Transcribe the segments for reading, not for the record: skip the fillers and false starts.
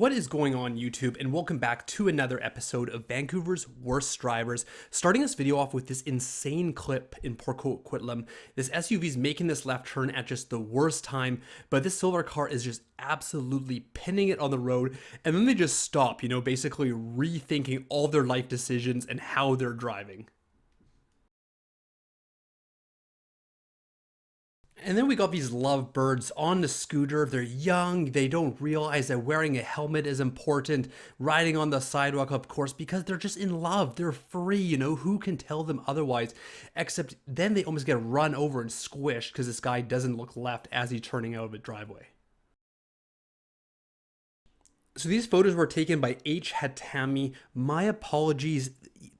What is going on, YouTube, and welcome back to another episode of Vancouver's Worst Drivers. Starting this video off with this insane clip in Port Coquitlam. This SUV is making this left turn at just the worst time, but this silver car is just absolutely pinning it on the road, and then they just stop, basically rethinking all their life decisions and how they're driving. And then we got these lovebirds on the scooter. They're young. They don't realize that wearing a helmet is important. Riding on the sidewalk, of course, because they're just in love. They're free, who can tell them otherwise? Except then they almost get run over and squished because this guy doesn't look left as he's turning out of a driveway. So these photos were taken by H. Hatami. My apologies.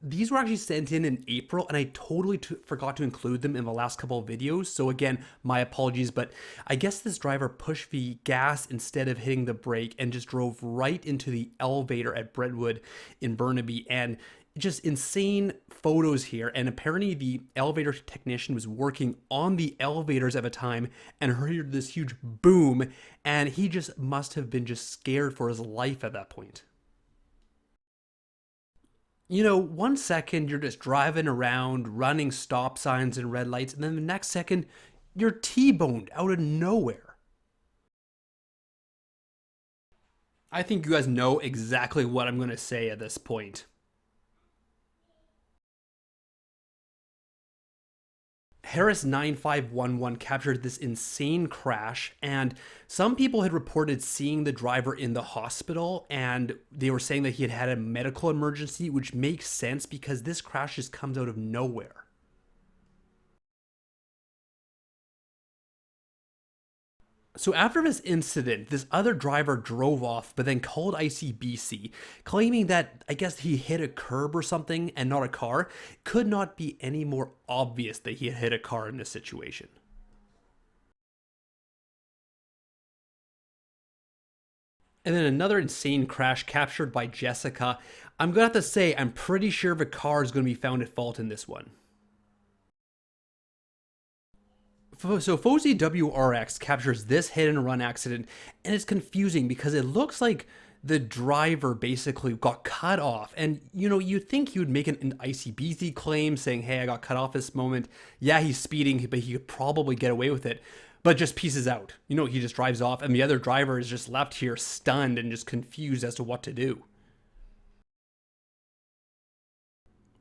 These were actually sent in April, and I totally forgot to include them in the last couple of videos. So again, my apologies, but I guess this driver pushed the gas instead of hitting the brake and just drove right into the elevator at Brentwood in Burnaby. And just insane photos here, and apparently the elevator technician was working on the elevators at the time and heard this huge boom, and he just must have been just scared for his life at that point. 1 second you're just driving around, running stop signs and red lights, and then the next second you're T-boned out of nowhere. I think you guys know exactly what I'm going to say at this point. Harris 9511 captured this insane crash, and some people had reported seeing the driver in the hospital, and they were saying that he had had a medical emergency, which makes sense because this crash just comes out of nowhere. So after this incident, this other driver drove off, but then called ICBC, claiming that I guess he hit a curb or something and not a car. Could not be any more obvious that he had hit a car in this situation. And then another insane crash captured by Jessica. I'm gonna have to say, I'm pretty sure the car is gonna be found at fault in this one. So Fozy WRX captures this hit and run accident, and it's confusing because it looks like the driver basically got cut off. And you'd think he would make an ICBC claim saying, hey, I got cut off this moment. Yeah, he's speeding, but he could probably get away with it, but just pieces out. He just drives off, and the other driver is just left here stunned and just confused as to what to do.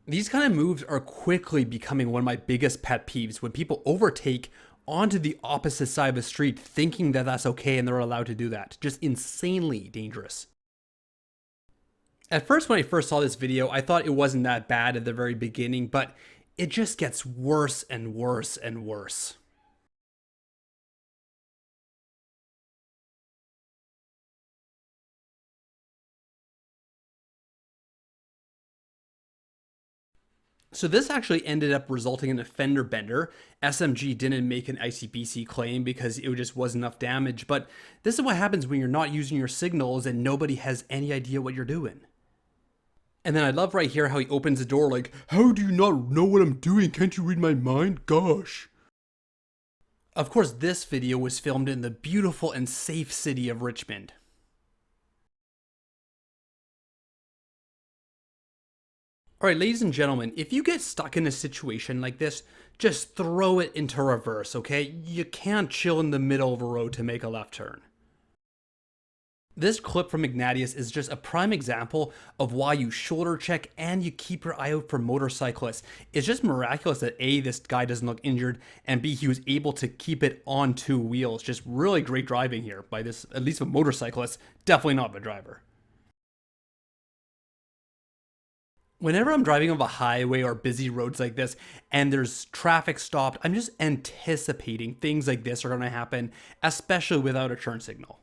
These kind of moves are quickly becoming one of my biggest pet peeves, when people overtake onto the opposite side of the street thinking that that's okay and they're allowed to do that. Just insanely dangerous. At first, when I first saw this video, I thought it wasn't that bad at the very beginning, but it just gets worse and worse and worse. So this actually ended up resulting in a fender bender. SMG didn't make an ICBC claim because it just was enough damage, but this is what happens when you're not using your signals and nobody has any idea what you're doing. And then I love right here how he opens the door like, how do you not know what I'm doing? Can't you read my mind? Gosh. Of course, this video was filmed in the beautiful and safe city of Richmond. Alright, ladies and gentlemen, if you get stuck in a situation like this, just throw it into reverse, okay? You can't chill in the middle of a road to make a left turn. This clip from Ignatius is just a prime example of why you shoulder check and you keep your eye out for motorcyclists. It's just miraculous that A, this guy doesn't look injured, and B, he was able to keep it on two wheels. Just really great driving here by this, at least a motorcyclist, definitely not the driver. Whenever I'm driving on the highway or busy roads like this and there's traffic stopped, I'm just anticipating things like this are going to happen, especially without a turn signal.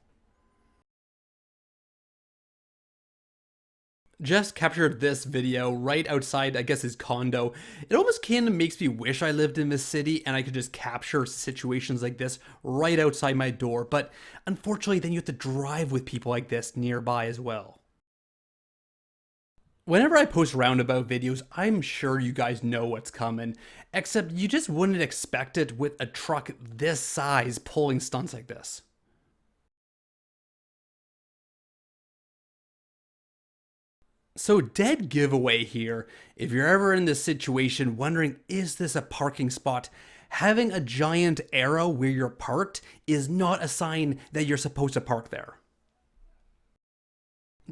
Just captured this video right outside, I guess, his condo. It almost kind of makes me wish I lived in this city and I could just capture situations like this right outside my door. But unfortunately, then you have to drive with people like this nearby as well. Whenever I post roundabout videos, I'm sure you guys know what's coming, except you just wouldn't expect it with a truck this size pulling stunts like this. So, dead giveaway here. If you're ever in this situation wondering, is this a parking spot? Having a giant arrow where you're parked is not a sign that you're supposed to park there.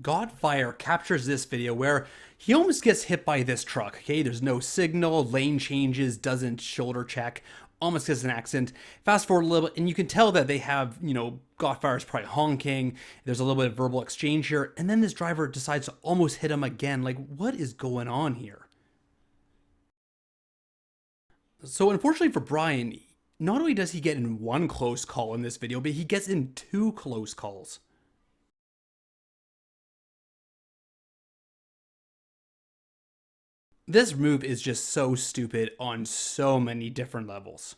Godfire captures this video where he almost gets hit by this truck. Okay, there's no signal, lane changes, doesn't shoulder check, almost gets an accident. Fast forward a little bit, and you can tell that they have, Godfire's probably honking. There's a little bit of verbal exchange here, and then this driver decides to almost hit him again. Like, what is going on here? So, unfortunately for Bryan, not only does he get in one close call in this video, but he gets in two close calls. This move is just so stupid on so many different levels.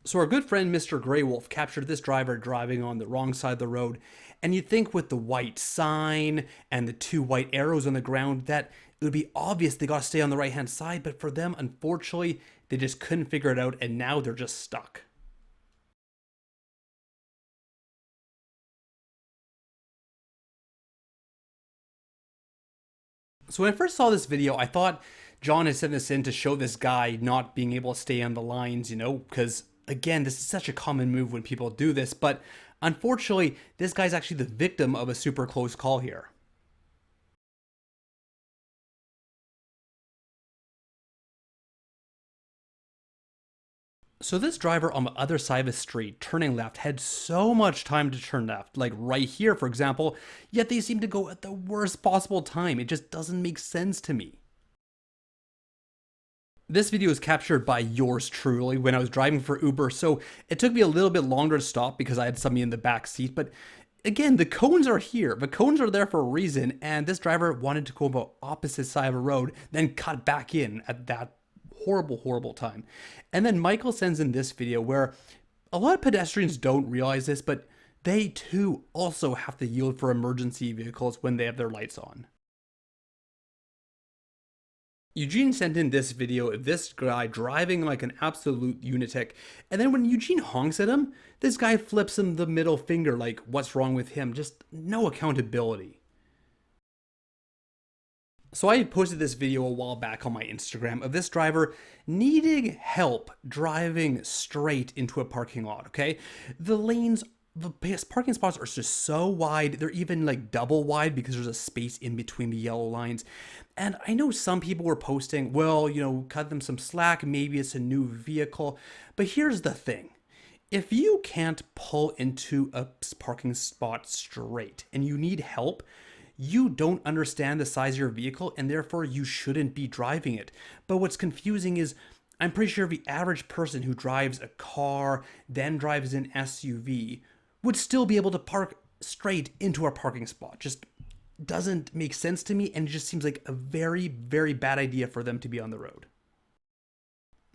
So our good friend Mr. Grey Wolf captured this driver driving on the wrong side of the road, and you'd think with the white sign and the two white arrows on the ground that it would be obvious they gotta stay on the right hand side, but for them, unfortunately, they just couldn't figure it out, and now they're just stuck. So when I first saw this video, I thought John had sent this in to show this guy not being able to stay on the lines, because again, this is such a common move when people do this, but unfortunately, this guy's actually the victim of a super close call here. So this driver on the other side of the street, turning left, had so much time to turn left, like right here, for example, yet they seem to go at the worst possible time. It just doesn't make sense to me. This video was captured by yours truly when I was driving for Uber, so it took me a little bit longer to stop because I had somebody in the back seat, but again, the cones are here. The cones are there for a reason, and this driver wanted to go on the opposite side of a road, then cut back in at that horrible, horrible time. And then Michael sends in this video where a lot of pedestrians don't realize this, but they too also have to yield for emergency vehicles when they have their lights on. Eugene sent in this video of this guy driving like an absolute lunatic, and then when Eugene honks at him, this guy flips him the middle finger like, what's wrong with him? Just no accountability. So I posted this video a while back on my Instagram of this driver needing help driving straight into a parking lot, okay? The parking spots are just so wide. They're even like double wide because there's a space in between the yellow lines. And I know some people were posting, well, cut them some slack. Maybe it's a new vehicle. But here's the thing. If you can't pull into a parking spot straight and you need help, you don't understand the size of your vehicle and therefore you shouldn't be driving it. But what's confusing is I'm pretty sure the average person who drives a car, then drives an SUV, would still be able to park straight into a parking spot. Just doesn't make sense to me, and it just seems like a very, very bad idea for them to be on the road.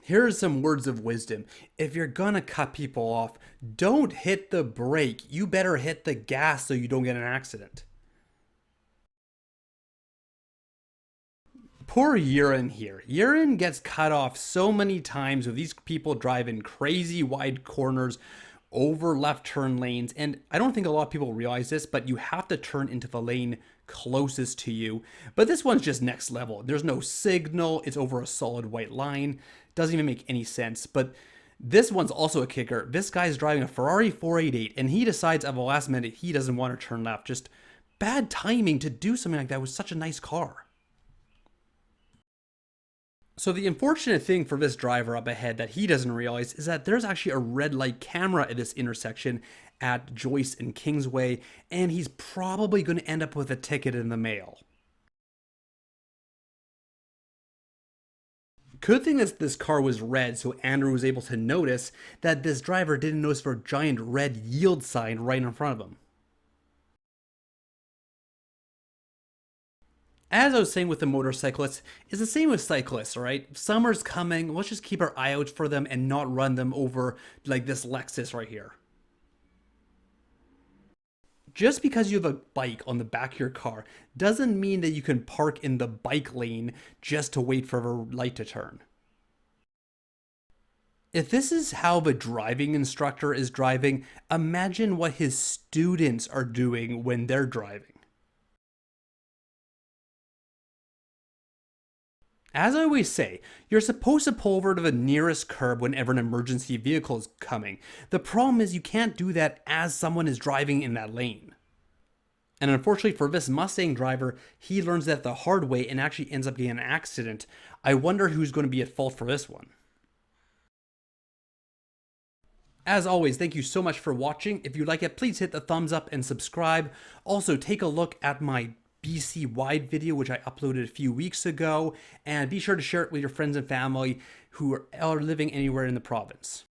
Here are some words of wisdom. If you're gonna cut people off, don't hit the brake. You better hit the gas so you don't get an accident. Poor Urine here. Urine gets cut off so many times with these people driving crazy wide corners over left turn lanes, and I don't think a lot of people realize this, but you have to turn into the lane closest to you. But this one's just next level. There's no signal, it's over a solid white line. Doesn't even make any sense. But this one's also a kicker. This guy's driving a Ferrari 488 and he decides at the last minute he doesn't want to turn left. Just bad timing to do something like that with such a nice car. So the unfortunate thing for this driver up ahead that he doesn't realize is that there's actually a red light camera at this intersection at Joyce and Kingsway, and he's probably going to end up with a ticket in the mail. Good thing that this car was red, so Andrew was able to notice that this driver didn't notice for a giant red yield sign right in front of him. As I was saying with the motorcyclists, it's the same with cyclists, all right? Summer's coming, let's just keep our eye out for them and not run them over like this Lexus right here. Just because you have a bike on the back of your car doesn't mean that you can park in the bike lane just to wait for a light to turn. If this is how the driving instructor is driving, imagine what his students are doing when they're driving. As I always say, you're supposed to pull over to the nearest curb whenever an emergency vehicle is coming. The problem is you can't do that as someone is driving in that lane. And unfortunately for this Mustang driver, he learns that the hard way and actually ends up getting an accident. I wonder who's going to be at fault for this one. As always, thank you so much for watching. If you like it, please hit the thumbs up and subscribe. Also, take a look at my BC-wide video, which I uploaded a few weeks ago, and be sure to share it with your friends and family who are living anywhere in the province.